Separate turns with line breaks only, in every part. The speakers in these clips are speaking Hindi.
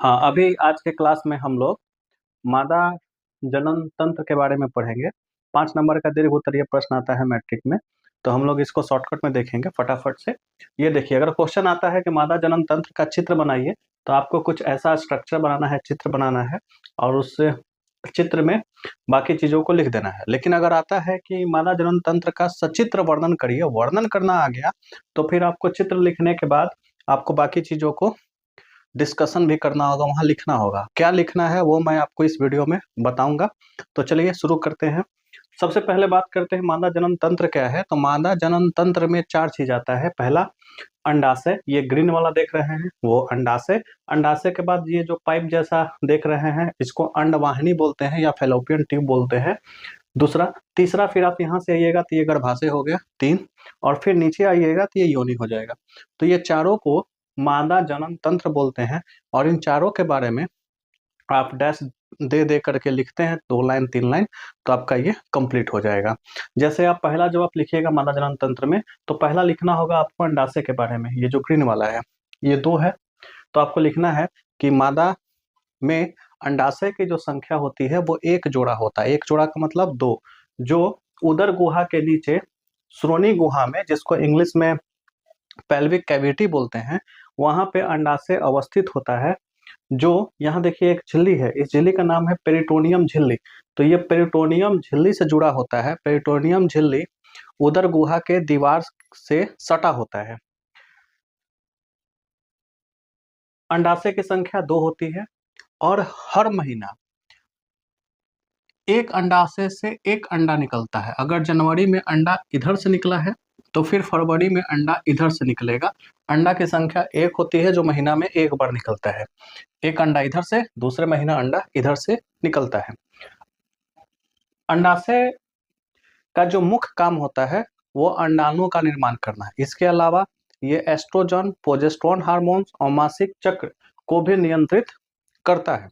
हाँ, अभी आज के क्लास में हम लोग मादा जनन तंत्र के बारे में पढ़ेंगे। 5 नंबर का दीर्घ उत्तरीय प्रश्न आता है मैट्रिक में, तो हम लोग इसको शॉर्टकट में देखेंगे फटाफट से। ये देखिए, अगर क्वेश्चन आता है कि मादा जनन तंत्र का चित्र बनाइए, तो आपको कुछ ऐसा स्ट्रक्चर बनाना है, चित्र बनाना है, और उस चित्र में बाकी चीज़ों को लिख देना है। लेकिन अगर आता है कि मादा जनन तंत्र का सचित्र वर्णन करिए, वर्णन करना आ गया, तो फिर आपको चित्र लिखने के बाद आपको बाकी चीज़ों को डिस्कशन भी करना होगा, वहाँ लिखना होगा। क्या लिखना है वो मैं आपको इस वीडियो में बताऊंगा। तो चलिए शुरू करते हैं। सबसे पहले बात करते हैं मादा जनन तंत्र क्या है। तो मादा जनन तंत्र में 4 चीज आता है। पहला अंडाशय, ये ग्रीन वाला देख रहे हैं वो अंडाशय। अंडाशय के बाद ये जो पाइप जैसा देख रहे हैं, इसको अंडवाहिनी बोलते हैं या फैलोपियन ट्यूब बोलते हैं। दूसरा, तीसरा, फिर आप यहाँ से आइएगा तो ये गर्भाशय हो गया 3, और फिर नीचे आइएगा तो ये योनि हो जाएगा। तो ये चारों को मादा जनन तंत्र बोलते हैं, और इन चारों के बारे में आप डैश दे दे करके लिखते हैं 2 लाइन 3 लाइन, तो आपका ये कंप्लीट हो जाएगा। जैसे आप पहला जब आप लिखिएगा मादा जनन तंत्र में, तो पहला लिखना होगा आपको अंडाशय के बारे में। ये जो ग्रीन वाला है ये 2 है, तो आपको लिखना है कि मादा में अंडाशय की जो संख्या होती है वो 1 जोड़ा होता है। 1 जोड़ा का मतलब 2, जो उदर गुहा के नीचे श्रोणि गुहा में, जिसको इंग्लिश में पेल्विक कैविटी बोलते हैं, वहां पे अंडाशय अवस्थित होता है। जो यहाँ देखिए एक झिल्ली है, इस झिल्ली का नाम है पेरिटोनियम झिल्ली। तो ये पेरिटोनियम झिल्ली से जुड़ा होता है। पेरिटोनियम झिल्ली उदर गुहा के दीवार से सटा होता है। अंडाशय की संख्या 2 होती है, और हर महीना एक अंडाशय से एक अंडा निकलता है। अगर जनवरी में अंडा इधर से निकला है, तो फिर फरवरी में अंडा इधर से निकलेगा। अंडा की संख्या 1 होती है, जो महीना में एक बार निकलता है। एक अंडा इधर से, दूसरे महीना अंडा इधर से निकलता है। अंडाशय का जो मुख्य काम होता है वो अंडाणुओं का निर्माण करना है। इसके अलावा ये एस्ट्रोजन, प्रोजेस्टेरोन हार्मोन्स और मासिक चक्र को भी नियंत्रित करता है।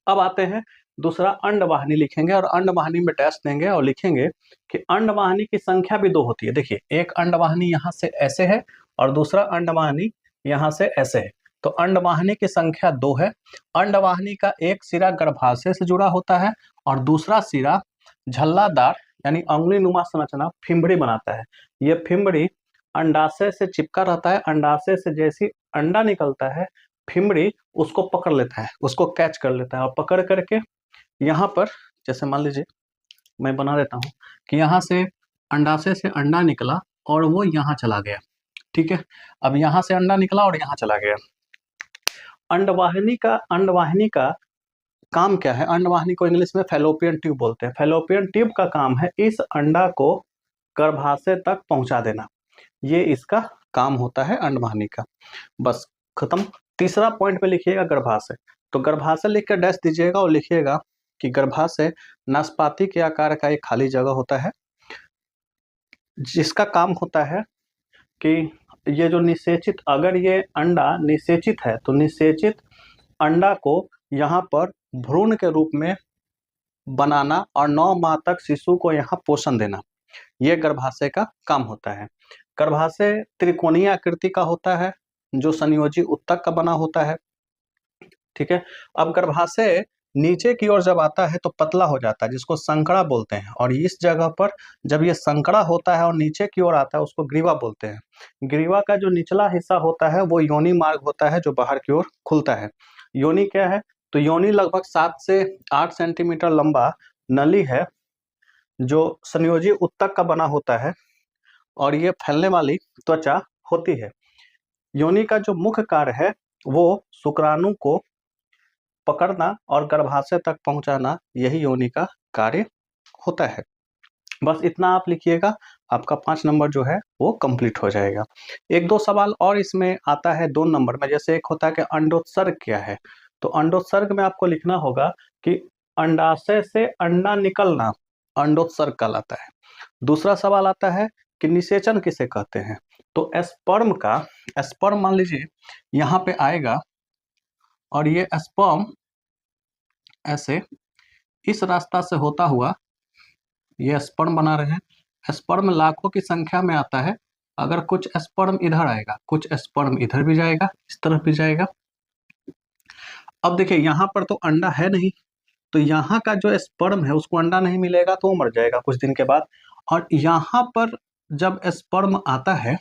अब आते हैं दूसरा, अंडवाहिनी लिखेंगे, और अंडवाहिनी में डैश देंगे और लिखेंगे कि अंडवाहिनी की संख्या भी 2 होती है। देखिए, एक अंडवाहिनी यहाँ से ऐसे है और दूसरा अंडवाहिनी यहाँ से ऐसे है। तो अंडवाहिनी की संख्या 2 है। अंडवाहिनी का एक सिरा गर्भाशय से जुड़ा होता है, और दूसरा सिरा झल्लादार यानी अंगुलीनुमा संरचना फिम्बड़ी बनाता है। ये फिम्बड़ी अंडाशय से चिपका रहता है। अंडाशय से जैसी अंडा निकलता है, फिम्बड़ी उसको पकड़ लेता है, उसको कैच कर लेता है, और पकड़ करके यहाँ पर, जैसे मान लीजिए मैं बना देता हूँ कि यहाँ से अंडाशय से अंडा निकला और वो यहाँ चला गया। ठीक है, अब यहाँ से अंडा निकला और यहाँ चला गया। अंडवाहिनी का काम क्या है? अंडवाहिनी को इंग्लिश में फैलोपियन ट्यूब बोलते हैं। फैलोपियन ट्यूब का काम है इस अंडा को गर्भाशय तक पहुंचा देना। ये इसका काम होता है अंडवाहिनी का। बस खत्म। तीसरा पॉइंट पे लिखिएगा गर्भाशय। तो गर्भाशय लिख कर डैश दीजिएगा और लिखिएगा कि गर्भाशय नाशपाती के आकार का एक खाली जगह होता है, जिसका काम होता है कि ये जो निषेचित, अगर ये अंडा निषेचित है तो निषेचित अंडा को यहाँ पर भ्रूण के रूप में बनाना और 9 माह तक शिशु को यहाँ पोषण देना, ये गर्भाशय का काम होता है। गर्भाशय त्रिकोणीय आकृति का होता है, जो संयोजी उत्तक का बना होता है। ठीक है, अब गर्भाशय नीचे की ओर जब आता है तो पतला हो जाता है, जिसको संकड़ा बोलते हैं, और इस जगह पर जब ये संकड़ा होता है और नीचे की ओर आता है, उसको ग्रीवा बोलते हैं। ग्रीवा का जो निचला हिस्सा होता है वो योनि मार्ग होता है, जो बाहर की ओर खुलता है। योनि क्या है? तो योनि लगभग 7 से 8 सेंटीमीटर लंबा नली है, जो संयोजी उत्तक का बना होता है, और ये फैलने वाली त्वचा होती है। योनि का जो मुख्य कार्य है वो शुक्राणु को पकड़ना और गर्भाशय तक पहुंचाना, यही योनि का कार्य होता है। बस इतना आप लिखिएगा, आपका 5 नंबर जो है वो कंप्लीट हो जाएगा। 1-2 सवाल और इसमें आता है 2 नंबर में। जैसे एक होता है कि अंडोत्सर्ग क्या है। तो अंडोत्सर्ग में आपको लिखना होगा कि अंडाशय से अंडा निकलना अंडोत्सर्ग कहलाता है। दूसरा सवाल आता है कि निषेचन किसे कहते हैं। तो स्पर्म मान लीजिए यहाँ पे आएगा, और ये स्पर्म ऐसे इस रास्ता से होता हुआ ये स्पर्म बना रहे हैं। स्पर्म लाखों की संख्या में आता है। अगर कुछ स्पर्म इधर आएगा, कुछ स्पर्म इधर भी जाएगा, इस तरफ भी जाएगा। अब देखिए यहाँ पर तो अंडा है नहीं, तो यहाँ का जो स्पर्म है उसको अंडा नहीं मिलेगा तो वो मर जाएगा कुछ दिन के बाद। और यहाँ पर जब स्पर्म आता है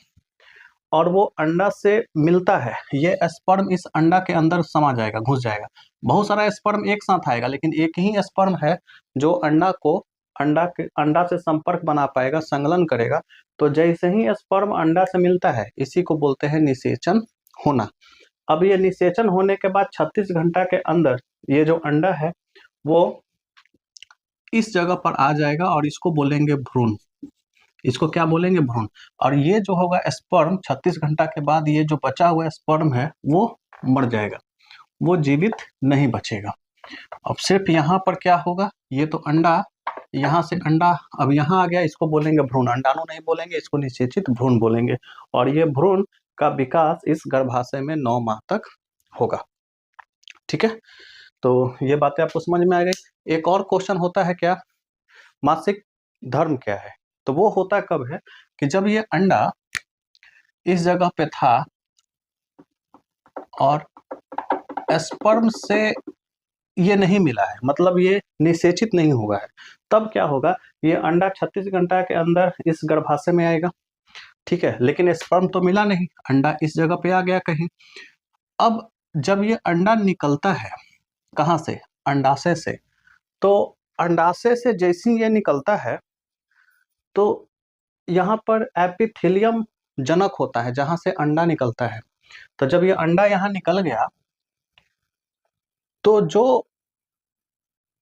और वो अंडा से मिलता है, ये स्पर्म इस अंडा के अंदर समा जाएगा, घुस जाएगा। बहुत सारा स्पर्म एक साथ आएगा, लेकिन एक ही स्पर्म है जो अंडा से संपर्क बना पाएगा, संलग्न करेगा। तो जैसे ही स्पर्म अंडा से मिलता है, इसी को बोलते हैं निषेचन होना। अब ये निषेचन होने के बाद 36 घंटा के अंदर ये जो अंडा है वो इस जगह पर आ जाएगा और इसको बोलेंगे भ्रूण। इसको क्या बोलेंगे? भ्रूण। और ये जो होगा स्पर्म 36 घंटा के बाद ये जो बचा हुआ स्पर्म है वो मर जाएगा, वो जीवित नहीं बचेगा। अब सिर्फ यहाँ पर क्या होगा, ये तो अंडा, यहाँ से अंडा अब यहाँ आ गया, इसको बोलेंगे भ्रूण। अंडाणु नहीं बोलेंगे, इसको निषेचित भ्रूण बोलेंगे। और ये भ्रूण का विकास इस गर्भाशय में 9 माह तक होगा। ठीक है, तो ये बातें आपको समझ में आ गई। एक और क्वेश्चन होता है क्या, मासिक धर्म क्या है? तो वो होता कब है कि जब ये अंडा इस जगह पे था और स्पर्म से ये नहीं मिला है, मतलब ये निषेचित नहीं हुआ है, तब क्या होगा, ये अंडा 36 घंटा के अंदर इस गर्भाशय में आएगा। ठीक है, लेकिन स्पर्म तो मिला नहीं, अंडा इस जगह पे आ गया कहीं। अब जब ये अंडा निकलता है, कहाँ से? अंडाशय से। तो अंडाशय से जैसे ही ये निकलता है तो यहाँ पर एपिथेलियम जनक होता है जहां से अंडा निकलता है। तो जब ये अंडा यहाँ निकल गया तो जो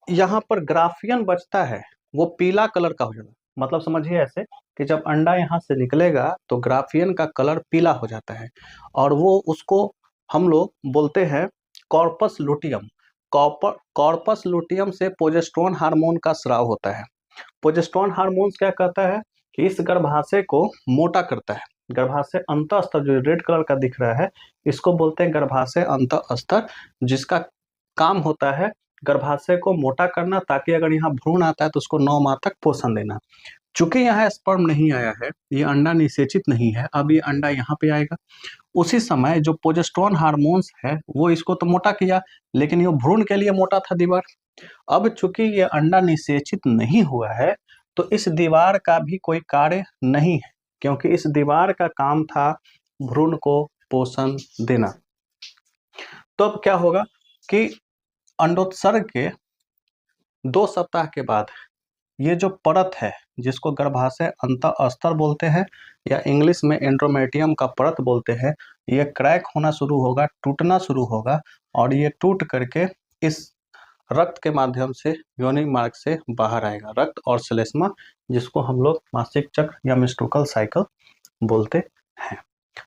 यहाँ पर ग्राफियन बचता है वो पीला कलर का हो जाता है। मतलब समझिए ऐसे कि जब अंडा यहाँ से निकलेगा तो ग्राफियन का कलर पीला हो जाता है और वो उसको हम लोग बोलते हैं कॉर्पस लुटियम। कॉर्पस लुटियम से प्रोजेस्टेरोन हार्मोन का स्राव होता है। प्रोजेस्टेरोन हार्मोन क्या कहता है कि इस गर्भाशय को मोटा करता है। गर्भाशय अंतःस्तर जो रेड कलर का दिख रहा है, इसको बोलते हैं गर्भाशय अंतःस्तर, जिसका काम होता है गर्भाशय को मोटा करना, ताकि अगर यहाँ भ्रूण आता है तो उसको 9 माह तक पोषण देना। चूंकि यहाँ स्पर्म नहीं आया है, ये अंडा निषेचित नहीं है, अब ये अंडा यहाँ पे आएगा। उसी समय जो प्रोजेस्टेरोन हार्मोन्स है वो इसको तो मोटा किया, लेकिन ये भ्रूण के लिए मोटा था दीवार। अब चूंकि ये अंडा निषेचित नहीं हुआ है तो इस दीवार का भी कोई कार्य नहीं है, क्योंकि इस दीवार का काम था भ्रूण को पोषण देना। तो अब क्या होगा कि अंडोत्सर्ग के 2 सप्ताह के बाद ये जो परत है, जिसको गर्भाशय अंतःस्तर बोलते हैं या इंग्लिश में एंड्रोमेटियम का परत बोलते हैं, ये क्रैक होना शुरू होगा, टूटना शुरू होगा और ये टूट करके इस रक्त के माध्यम से योनि मार्ग से बाहर आएगा। रक्त और श्लेष्मा, जिसको हम लोग मासिक चक्र या मेंस्ट्रुअल साइकिल बोलते हैं।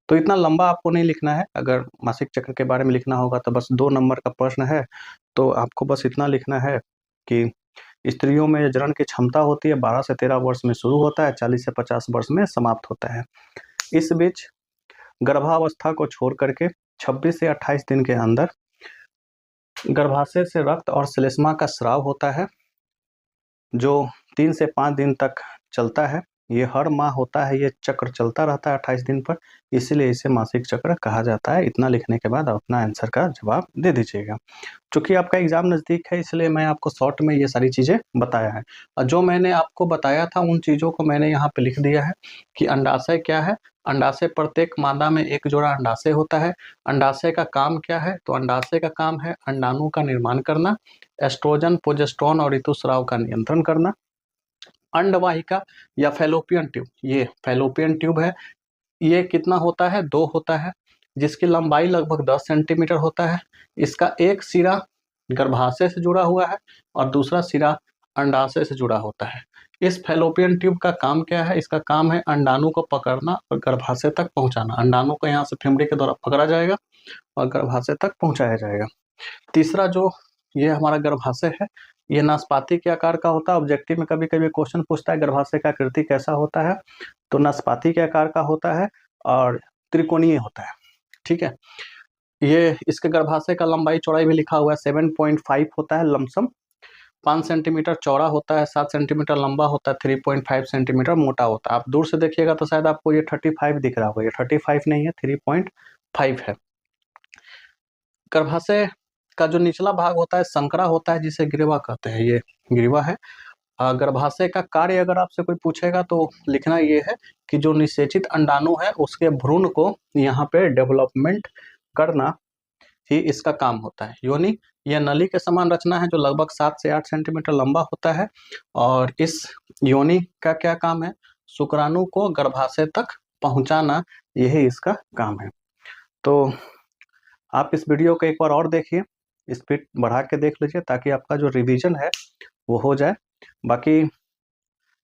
तो इतना लंबा आपको नहीं लिखना है। अगर मासिक चक्र के बारे में लिखना होगा तो बस 2 नंबर का प्रश्न है, तो आपको बस इतना लिखना है कि स्त्रियों में जनन की क्षमता होती है 12 से 13 वर्ष में शुरू होता है, 40 से 50 वर्ष में समाप्त होता है। इस बीच गर्भावस्था को छोड़ करके 26 से 28 दिन के अंदर गर्भाशय से रक्त और श्लेष्मा का स्राव होता है, जो 3 से 5 दिन तक चलता है। ये हर माह होता है, ये चक्र चलता रहता है 28 दिन पर, इसीलिए इसे मासिक चक्र कहा जाता है। इतना लिखने के बाद आप अपना आंसर का जवाब दे दीजिएगा। चूंकि आपका एग्जाम नज़दीक है, इसलिए मैं आपको शॉर्ट में ये सारी चीज़ें बताया है। और जो मैंने आपको बताया था उन चीज़ों को मैंने यहाँ पे लिख दिया है कि अंडाशय क्या है। अंडाशय, प्रत्येक मादा में एक जोड़ा अंडाशय होता है। अंडाशय का काम क्या है? तो अंडाशय का काम है अंडाणु का निर्माण करना, एस्ट्रोजन, प्रोजेस्टेरोन और ऋतुस्राव का नियंत्रण करना। अंडवाहिका या फैलोपियन ट्यूब, ये फैलोपियन ट्यूब है, ये कितना होता है? 2 होता है, जिसकी लंबाई लगभग 10 सेंटीमीटर होता है। इसका एक सिरा गर्भाशय से जुड़ा हुआ है और दूसरा सिरा अंडाशय से जुड़ा होता है। इस फैलोपियन ट्यूब का काम क्या है? इसका काम है अंडाणु को पकड़ना और गर्भाशय तक पहुंचाना। अंडाणु को यहाँ से फिमड़ी के द्वारा पकड़ा जाएगा और गर्भाशय तक पहुंचाया जाएगा। तीसरा जो ये हमारा गर्भाशय है, ये नाशपाती के आकार का होता है। ऑब्जेक्टिव में कभी कभी क्वेश्चन पूछता है गर्भाशय का आकृति कैसा होता है, तो नाशपाती के आकार का होता है और त्रिकोणीय होता है। ठीक है, ये इसके गर्भाशय का लंबाई चौड़ाई भी लिखा हुआ है, 7.5 होता है लमसम। 5 सेंटीमीटर चौड़ा होता है, 7 सेंटीमीटर लंबा होता है, 3.5 सेंटीमीटर मोटा होता है। आप दूर से देखिएगा तो शायद आपको ये 35 दिख रहा होगा, ये 35 नहीं है, 3.5 है। गर्भाशय का जो निचला भाग होता है संकरा होता है, जिसे ग्रीवा कहते हैं, ये ग्रीवा है। गर्भाशय का कार्य अगर आपसे कोई पूछेगा तो लिखना ये है कि जो निषेचित अंडाणु है उसके भ्रूण को यहाँ पे डेवलपमेंट करना ही इसका काम होता है। योनि यह नली के समान रचना है जो लगभग 7 से 8 सेंटीमीटर लंबा होता है, और इस योनि का क्या काम है? शुक्राणु को गर्भाशय तक पहुंचाना, यही इसका काम है। तो आप इस वीडियो को एक बार और देखिए, स्पीड बढ़ा के देख लीजिए ताकि आपका जो रिवीजन है वो हो जाए। बाकी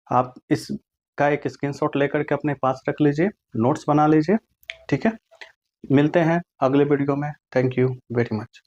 आप इसका एक स्क्रीनशॉट लेकर के अपने पास रख लीजिए, नोट्स बना लीजिए, ठीक है। मिलते हैं अगले वीडियो में। Thank you very much.